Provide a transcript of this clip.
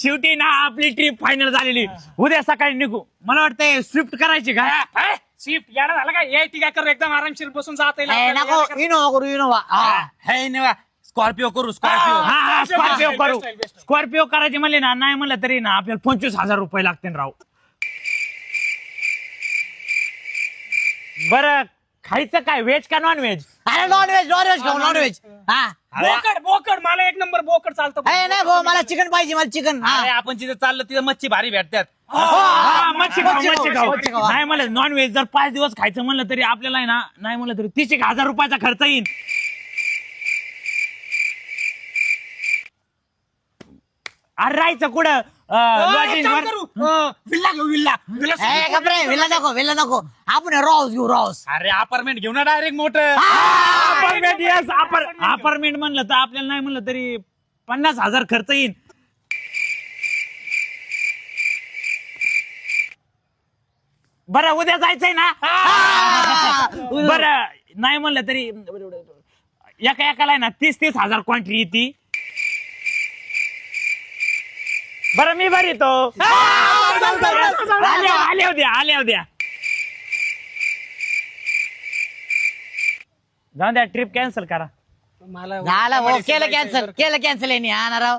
शेवटी ना आपली ट्रिप फायनल झालेली. उद्या सकाळी निघू. मला वाटतंय स्विफ्ट करायची का? शिफ्ट यायला झालं का ये ती काय कर एकदम आरामशीर बसून जाता नको इनोवा करू इनोवा. हे नवा स्कॉर्पिओ करू स्कॉर्पिओ. हा स्कॉर्पिओ करू. स्कॉर्पिओ करायची म्हणले ना नाही म्हणलं तरी ना आपल्याला 25,000 रुपये लागतील राव. बरं खायचं काय व्हेज का नॉन व्हेज? अरे नॉनव्हेज खाऊ नॉनव्हेज. बोकड मला एक नंबर बोकड चालतं. नाही भाऊ मला चिकन पाहिजे मला चिकन. अरे आपण जिथे चाललं तिथे मच्छी भारी भेटतात. मच्छी मच्छी खाऊ. खाऊ. नाही म्हणलं नॉन व्हेज जर 5 दिवस खायचं म्हणलं तरी आपल्याला आहे ना नाही म्हणलं तरी 30,000 रुपयाचा खर्च येईल. अरे राहायचं कुठं? लॉजिंग विल्ला घेऊ विल्ला विला नको आपण रॉस घेऊ रॉस. अरे अपार्टमेंट घेऊ ना डायरेक्ट मोठं. अपार्टमेंट म्हणलं तर आपल्याला नाही म्हणलं तरी 50,000 खर्च येईल. बरं उद्या जायचंय ना? बरं नाही म्हणलं तरी एकाला आहे ना 30,000 क्वांटिटी येते. बरं मी बरी तो आले उद्या जाऊ द्या ट्रिप कॅन्सल करा. झालं भाऊ केलं कॅन्सल यांनी. हा ना राव